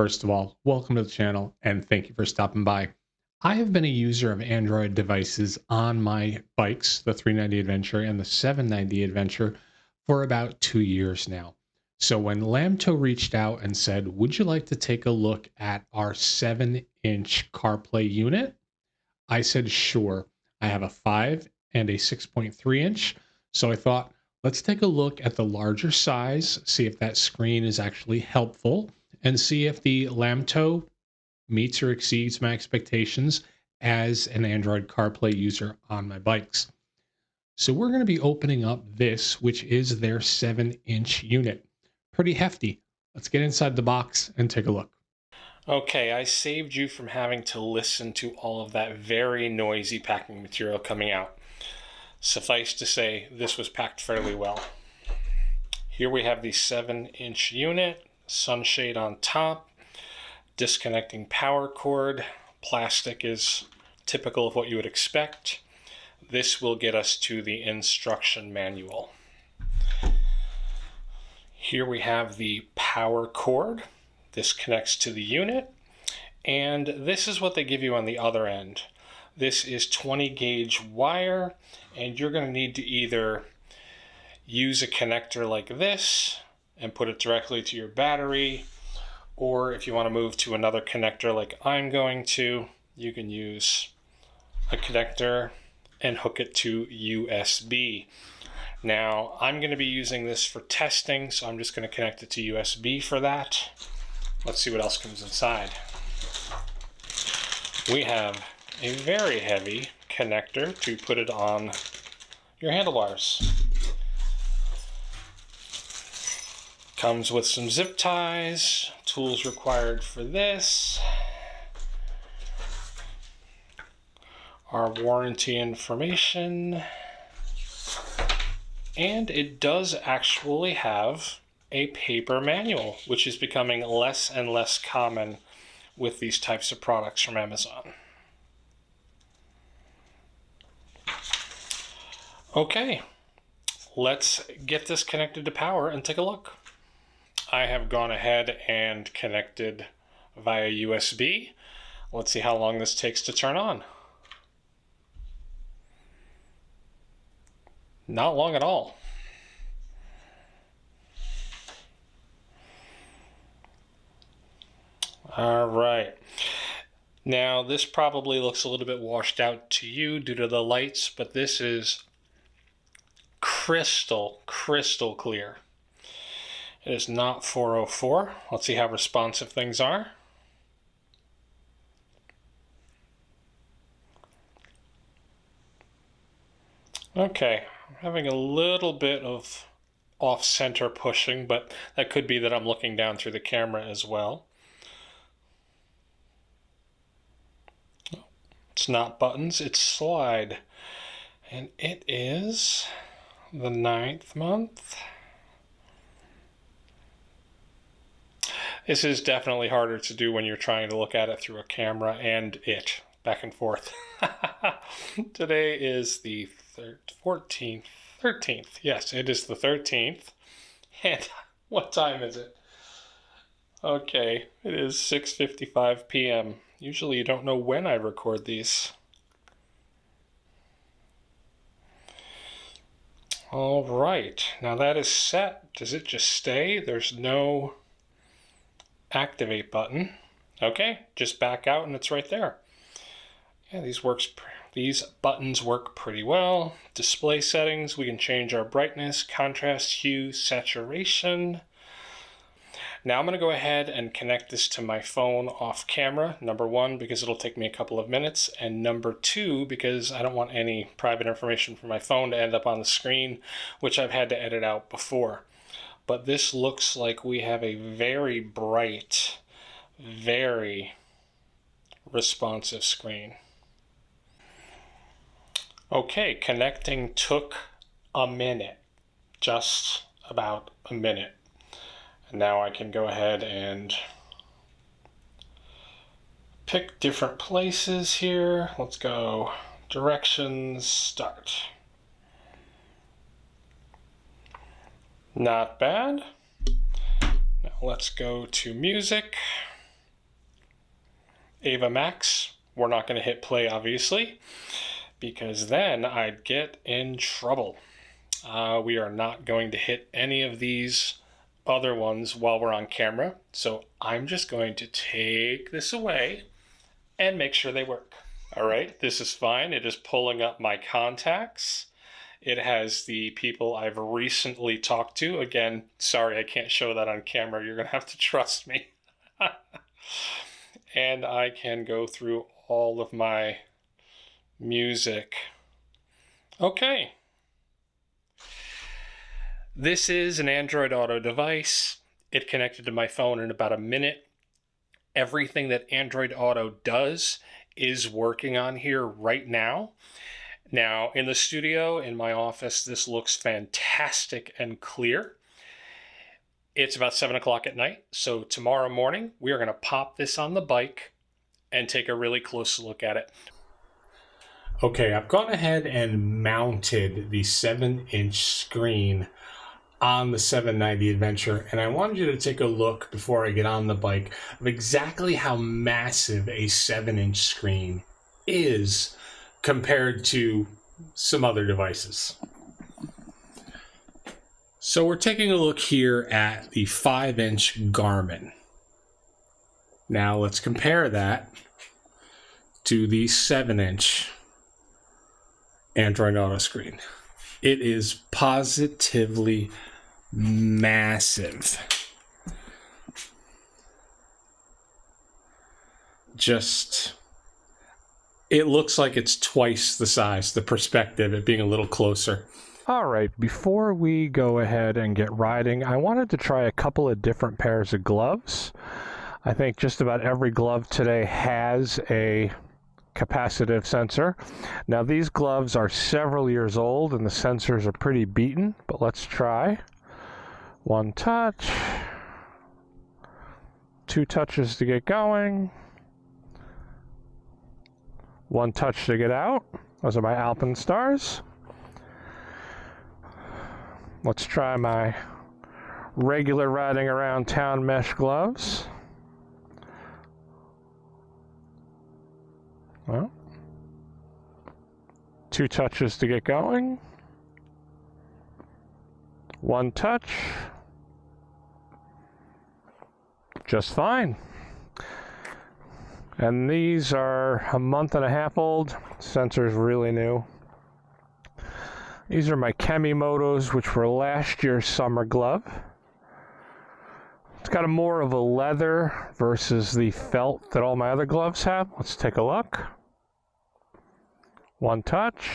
First of all, welcome to the channel and thank you for stopping by. I have been a user of Android devices on my bikes, the 390 Adventure and the 790 Adventure, for about 2 years now. So when Lamtto reached out and said, would you like to take a look at our 7-inch CarPlay unit? I said, sure. I have a 5 and a 6.3 inch. So I thought, let's take a look at the larger size, see if that screen is actually helpful, and see if the Lamtto meets or exceeds my expectations as an Android CarPlay user on my bikes. So we're going to be opening up this, which is their 7-inch unit. Pretty hefty. Let's get inside the box and take a look. Okay, I saved you from having to listen to all of that very noisy packing material coming out. Suffice to say, this was packed fairly well. Here we have the 7-inch unit, sunshade on top, disconnecting power cord. Plastic is typical of what you would expect. This will get us to the instruction manual. Here we have the power cord. This connects to the unit, and this is what they give you on the other end. This is 20 gauge wire, and you're going to need to either use a connector like this and put it directly to your battery, or if you want to move to another connector like I'm going to, you can use a connector and hook it to USB. Now, I'm going to be using this for testing, so I'm just going to connect it to USB for that. Let's see what else comes inside. We have a very heavy connector to put it on your handlebars. Comes with some zip ties, tools required for this, our warranty information, and it does actually have a paper manual, which is becoming less and less common with these types of products from Amazon. Okay, let's get this connected to power and take a look. I have gone ahead and connected via USB. Let's see how long this takes to turn on. Not long at all. All right. Now, this probably looks a little bit washed out to you due to the lights, but this is crystal clear. It is not 404. Let's see how responsive things are. Okay, I'm having a little bit of off-center pushing, but that could be that I'm looking down through the camera as well. It's not buttons, it's slide. And it is the 9th month. This is definitely harder to do when you're trying to look at it through a camera and it back and forth. Today is the 13th. Yes, it is the 13th. And what time is it? Okay, it is 6:55 p.m. Usually you don't know when I record these. All right, now that is set. Does it just stay? There's no activate button. Okay, just back out and it's right there. Yeah, these buttons work pretty well. Display settings, we can change our brightness, contrast, hue, saturation. Now I'm going to go ahead and connect this to my phone off camera, number one, because it'll take me a couple of minutes, and number two, because I don't want any private information from my phone to end up on the screen, which I've had to edit out before. But this looks like we have a very bright, very responsive screen. Okay, connecting took a minute, just about a minute. And now I can go ahead and pick different places here. Let's go directions, start. Not bad. Now let's go to music. Ava Max, we're not going to hit play, obviously, because then I'd get in trouble. We are not going to hit any of these other ones while we're on camera. So I'm just going to take this away and make sure they work. All right, this is fine. It is pulling up my contacts. It has the people I've recently talked to. Again, sorry, I can't show that on camera. You're going to have to trust me. And I can go through all of my music. Okay. This is an Android Auto device. It connected to my phone in about a minute. Everything that Android Auto does is working on here right now. Now, in the studio, in my office, this looks fantastic and clear. It's about 7 o'clock at night, so tomorrow morning, we are going to pop this on the bike and take a really close look at it. Okay, I've gone ahead and mounted the 7-inch screen on the 790 Adventure, and I wanted you to take a look before I get on the bike of exactly how massive a 7-inch screen is compared to some other devices. So we're taking a look here at the 5-inch Garmin. Now let's compare that to the 7-inch Android Auto screen. It is positively massive. It looks like it's twice the size, the perspective, it being a little closer. All right, before we go ahead and get riding, I wanted to try a couple of different pairs of gloves. I think just about every glove today has a capacitive sensor. Now these gloves are several years old and the sensors are pretty beaten, but let's try. 1 touch, 2 touches to get going, 1 touch to get out. Those are my Alpenstars. Let's try my regular riding around town mesh gloves. Well, 2 touches to get going, 1 touch, just fine. And these are a month and a half old. Sensor's really new. These are my Chemimotos, which were last year's summer glove. It's got a more of a leather versus the felt that all my other gloves have. Let's take a look. 1 touch.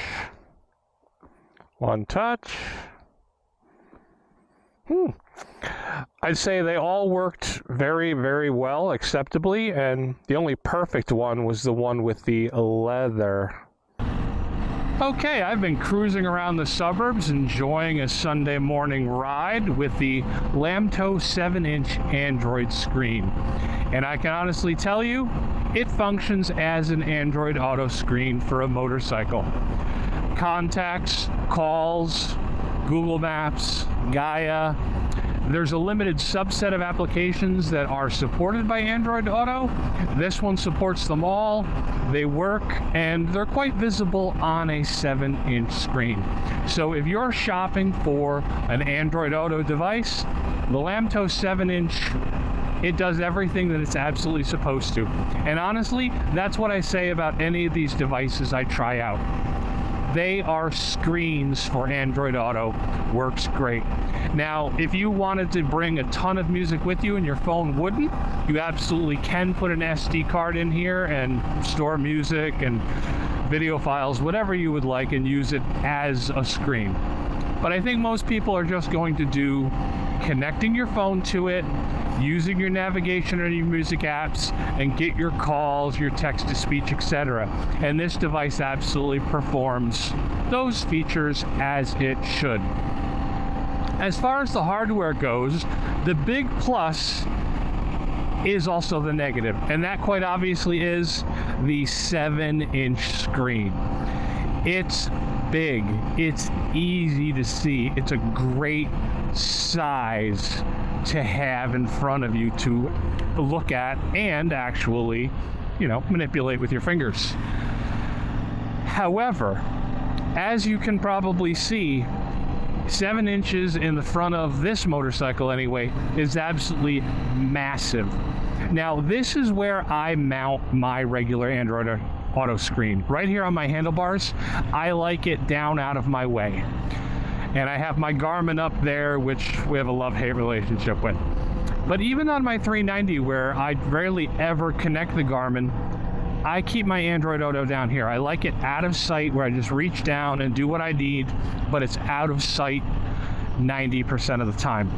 1 touch. I'd say they all worked very, very well, acceptably, and the only perfect one was the one with the leather. Okay, I've been cruising around the suburbs enjoying a Sunday morning ride with the Lamtto 7-inch Android screen. And I can honestly tell you, it functions as an Android Auto screen for a motorcycle. Contacts, calls, Google Maps, Gaia. There's a limited subset of applications that are supported by Android Auto. This one supports them all. They work, and they're quite visible on a 7-inch screen. So if you're shopping for an Android Auto device, the Lamtto 7-inch, it does everything that it's absolutely supposed to. And honestly, that's what I say about any of these devices I try out. They are screens for Android Auto. Works great. Now, if you wanted to bring a ton of music with you and your phone wouldn't, you absolutely can put an SD card in here and store music and video files, whatever you would like, and use it as a screen. But I think most people are just going to do connecting your phone to it, using your navigation or your music apps, and get your calls, your text-to-speech, etc. And this device absolutely performs those features as it should. As far as the hardware goes, the big plus is also the negative, and that quite obviously is the 7-inch screen. It's big, it's easy to see, it's a great size to have in front of you to look at and actually manipulate with your fingers. However, as you can probably see, 7 inches in the front of this motorcycle anyway is absolutely massive. Now, this is where I mount my regular Android Auto screen. Right here on my handlebars, I like it down out of my way. And I have my Garmin up there, which we have a love-hate relationship with. But even on my 390, where I rarely ever connect the Garmin, I keep my Android Auto down here. I like it out of sight, where I just reach down and do what I need, but it's out of sight 90% of the time.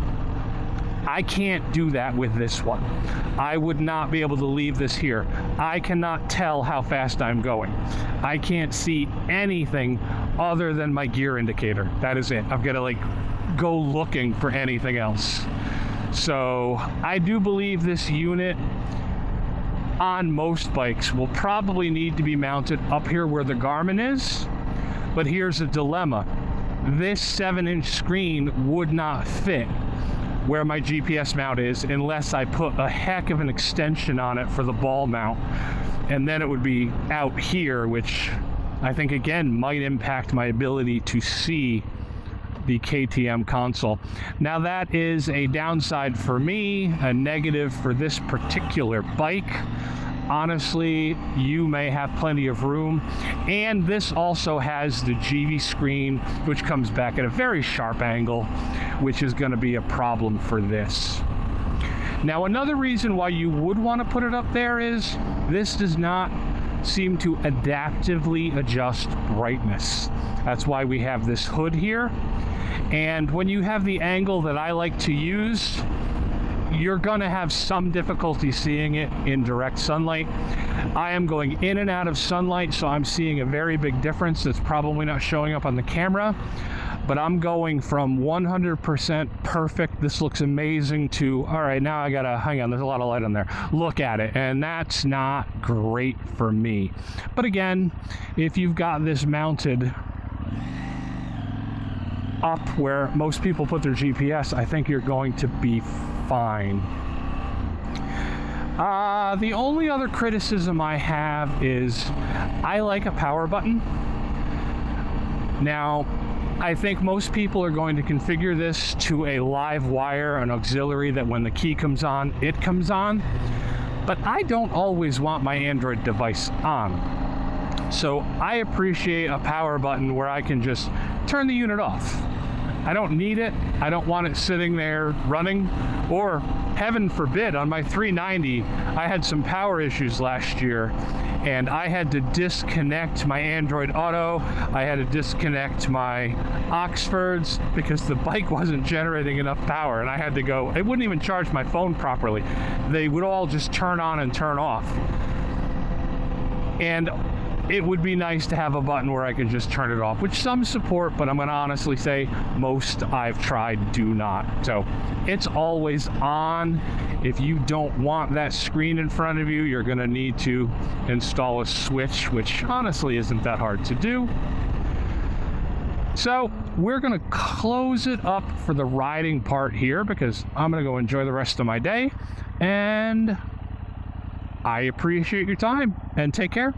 I can't do that with this one. I would not be able to leave this here. I cannot tell how fast I'm going. I can't see anything other than my gear indicator. That is it. I've got to go looking for anything else. So I do believe this unit on most bikes will probably need to be mounted up here where the Garmin is. But here's a dilemma. This 7-inch screen would not fit where my GPS mount is unless I put a heck of an extension on it for the ball mount, and then it would be out here, which I think again might impact my ability to see the KTM console. Now that is a downside for me, a negative for this particular bike. Honestly, you may have plenty of room, and this also has the GV screen, which comes back at a very sharp angle, which is going to be a problem for this. Now, another reason why you would want to put it up there is this does not seem to adaptively adjust brightness. That's why we have this hood here, and when you have the angle that I like to use, you're going to have some difficulty seeing it in direct sunlight. I am going in and out of sunlight, so I'm seeing a very big difference that's probably not showing up on the camera. But I'm going from 100% perfect, this looks amazing, to, all right, now I gotta, hang on, there's a lot of light on there. Look at it, and that's not great for me. But again, if you've got this mounted up where most people put their GPS, I think you're going to be fine. The only other criticism I have is I like a power button. Now, I think most people are going to configure this to a live wire, an auxiliary that when the key comes on, it comes on. But I don't always want my Android device on. So I appreciate a power button where I can just turn the unit off. I don't need it. I don't want it sitting there running. Or, heaven forbid, on my 390, I had some power issues last year, and I had to disconnect my Android Auto. I had to disconnect my Oxfords because the bike wasn't generating enough power, and I had to go. It wouldn't even charge my phone properly. They would all just turn on and turn off. And it would be nice to have a button where I could just turn it off, which some support, but I'm going to honestly say most I've tried do not. So it's always on. If you don't want that screen in front of you, you're going to need to install a switch, which honestly isn't that hard to do. So we're going to close it up for the riding part here because I'm going to go enjoy the rest of my day. And I appreciate your time, and take care.